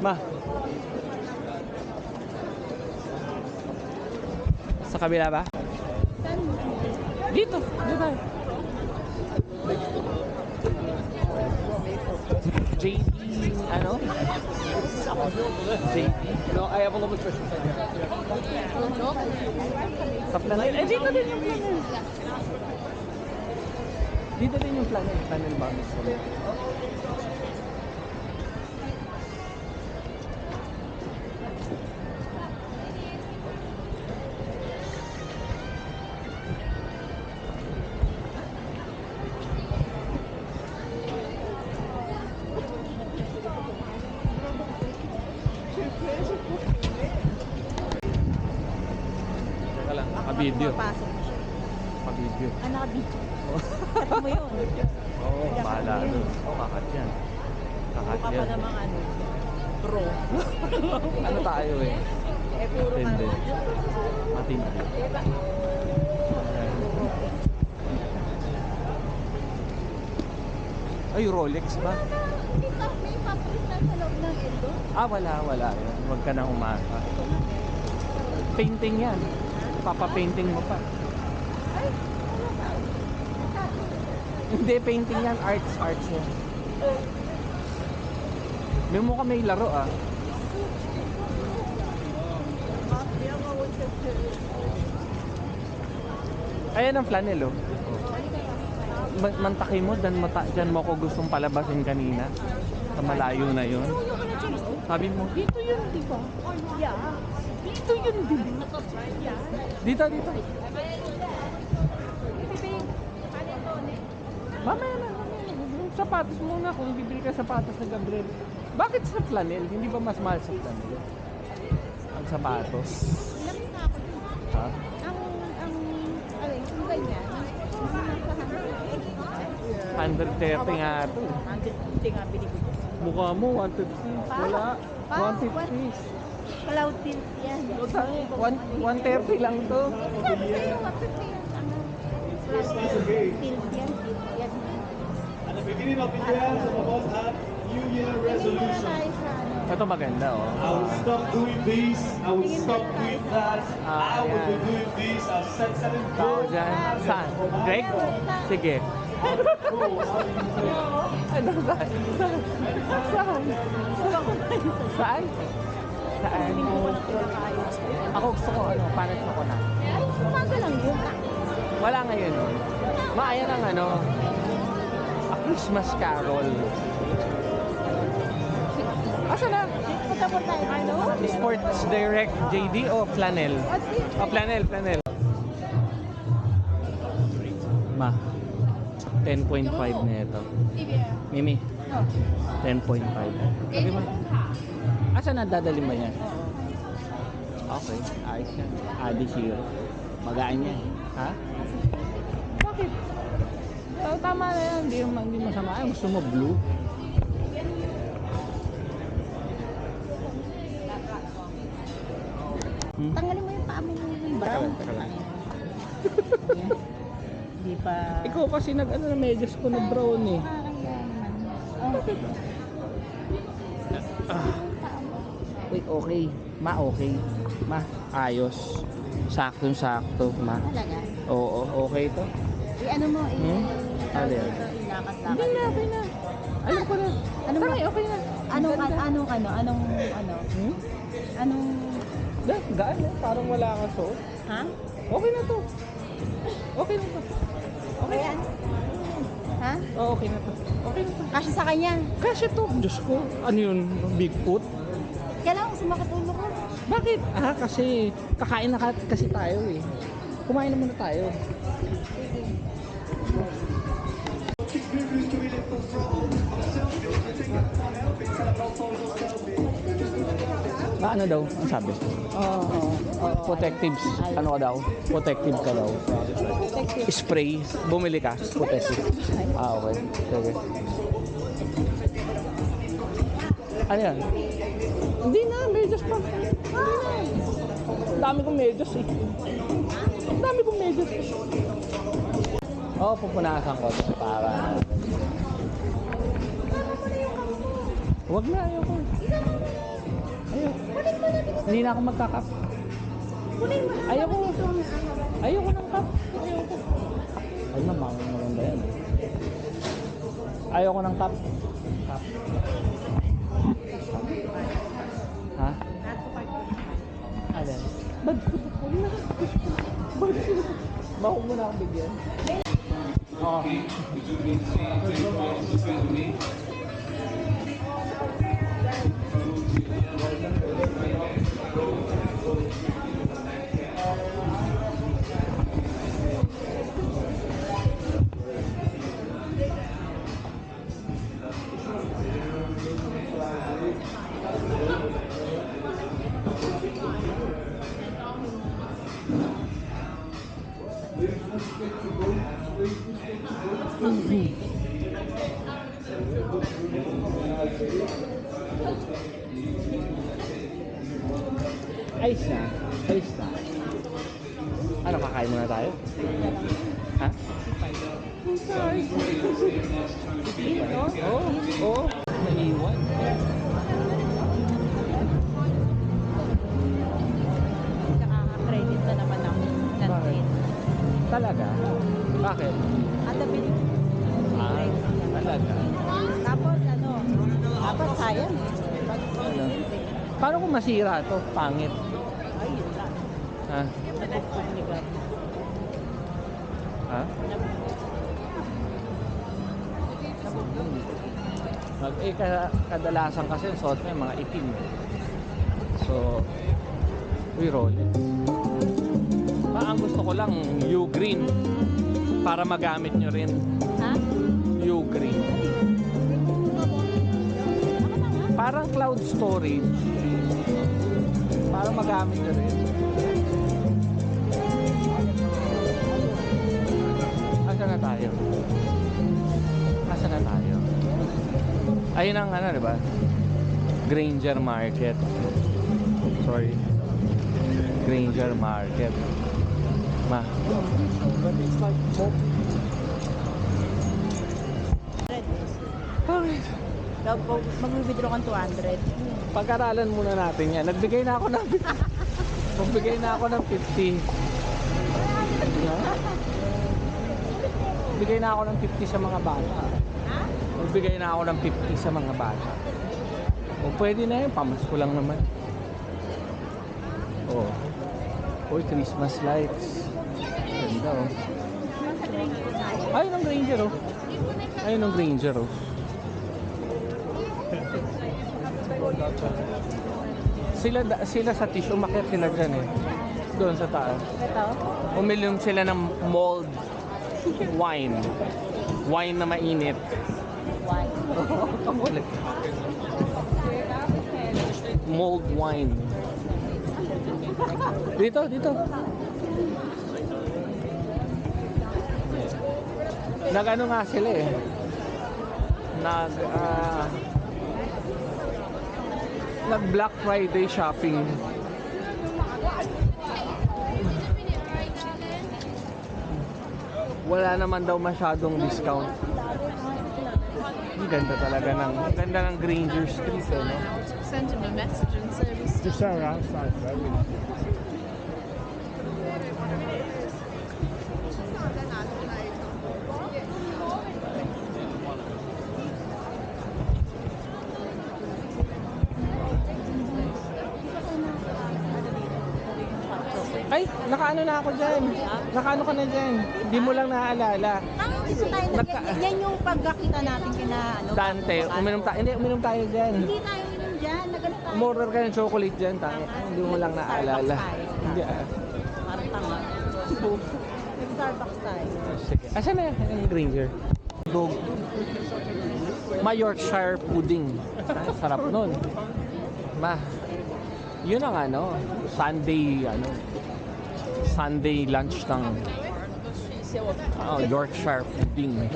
Ma. Sa kabila ba? Dito. Dito. JD, ano? JD. No, I have a little bit of Sa Planel. Eh, dito din yung Planel. Dito din yung Planel. Planel ba gusto mo? Teka lang, naka-video. Papasok mo siya. Naka-video. Naka-video. Cut mo yun. Oo, bahala. Kakat yan. Kakat Mukha pa yan. namang ano. Pro. Ano tayo eh? Eh, puro ka. Hindi. Matindi. Ay, Rolex ba? Kita, may papalit na sa loob ng Edo. Ah, wala. Huwag ka na umasa. Painting yan. Papapainting mo pa. Ay, wala ka. Hindi, painting yan. Arts yan. May mo ka may laro ah. Ayan ang flanel oh. Mantaki mo, dyan mo ko gustong palabasin kanina. Sa malayo na yun. Sabi mo, dito yun, di ba? Yeah. Dito yun, di ba? Dito. Mamaya na. Yung sapatos muna kung bibili ka sapatos na Gabriel. Bakit sa flanel? Hindi ba mas mahal sa flanel? Ang sapatos. Ilang na ako dun. Ha? Yung ganyan. Nasa 130 nga ito. 150 nga binigay ko. Mukha mo, 150. Wala. 150. Cloud tilt yan. 130 lang to. Sabi sa'yo, 150 yan. Cloud tilt yan. At the beginning of the year, some of us had New Year resolution. Ito maganda oh. I will stop doing this, I will stop doing that, I will be yeah. doing this, I'll set certain Tao goals. dyan. Saan? Greg? Sige. Ano saan? Saan? Saan? Ako gusto ko ano, paano ko na? Umaga lang yun. Wala ngayon. Maayan ang ano, A Christmas Carol. Asa na? Punta po tayo. Ano? Sports Direct JD o Flanel? O Flanel. Ma, 10.5 na ito. Mimi, 10.5. Sabi mo, asa na dadalhin ba yan? Okay, ayos yan. Adi Zero. Magaan yan. Ha? Bakit? Tama na yan. Hindi masama. Ay, gusto mo blue? Tanggalin mo yung paa mo yung brown. Teka lang. Hindi pa... Ikaw kasi nag-ano na medyas ko na brown eh. Kaya naman. Wait, okay. Ma, okay. Ma, ayos. Saktong-sakto, ma. Talaga? Oo, okay to. Ano mo, Alin? ilakas-lakas. Hindi na, okay na. Alam ko na. Ano mo? Tangay, okay na. Anong Gaan eh. Parang wala ka suot. ha? Okay na to. Okay na to. Okay na. Ha? Oo, okay na to. Okay na to. Kasi sa kanya, Kasi to. Diyos ko. Ano yun? Bigfoot? kailangan sumakit ulo ko. Bakit? Ah, kasi kakain na kasi tayo eh. Kumain na muna tayo. Na ano daw? Ang sabi? Protectives. Ano ka daw? Protective ka daw. Spray. Bumili ka. Protective. Ah, okay. Sige. Ano yan? Hindi na. Medyas pa. Hindi na. Ang dami kong medyas eh. Ang dami kong medyas eh. Oo, pupunasan ko ito para... Huwag na, ayoko. Ayaw. Kunin mo na dito. Hindi na ako magkakap. Kunin mo. Ayoko. Dito ang ano. Ayoko ng cup. Ayoko. Ay, mamang maganda yan. Ayoko ng cup. Cup. Ha? Alin? Ba't ko ko na? Ba't mo na akong bigyan? Oo. Ayos na. Ayos na. Ano, kakain muna tayo? Ha? Oo. Oo. Naiwan. Nakaka-credit na naman ako. Bakit? Talaga? Bakit? At the bill. Ah, talaga. Tapos ano, dapat sayang eh. Ano? Paano kung masira to? Pangit. Ay, yun lang. Ha? Nabukog ni God. Ha? Kadalasan kasi yung suot mo yung mga itim. So, we roll it. Ang gusto ko lang, U-green. Para magamit nyo rin. Ha? U-green. Parang cloud storage. Para magamit nyo rin. Asa na tayo? Asa na tayo? Ayun ang ano, di ba? Granger Market. Sorry. Granger Market. Ma. But it's like Bakit? Mag-withdraw kang 200. Pag-aralan muna natin yan. Nagbigay na ako ng Nagbigay na ako ng 50. No? Nagbigay na ako ng 50 sa mga bata. Ha? Nagbigay na ako ng 50 sa mga bata. O pwede na yun. Pamasko lang naman. Oh. Uy, Christmas lights. Ganda oh. Ayun ang Granger oh. Ayun ang Granger oh. Sila sa tissue, umakyat sila dyan eh. Doon sa taas. Ito? Uminom sila ng mulled wine. Wine na mainit. Why? Kamulit. Mulled wine. Dito, dito. Nag-ano nga sila eh. Nag Black Friday shopping. Wala naman daw masyadong discount. Ang ganda talaga ng Granger Street eh, no? Send him a message and say we still Just outside, Ay, nakaano na ako dyan. Nakaano ka na dyan. Hindi mo lang naaalala. Dito tayo. Yan yung pagkakita natin kina ano. Dante, uminom tayo. Hindi, uminom tayo dyan. Hindi tayo inom dyan. Nagano tayo. Umorder ka ng chocolate dyan, tayo. Hindi mo lang naaalala. Hindi ah. Parang tama. Nag-Starbucks tayo. Sige. Asan na yung Granger? Dog. Ma Yorkshire pudding. Ay, sarap nun. Ma. Yun ang ano, Sunday lunch ng Yorkshire pudding.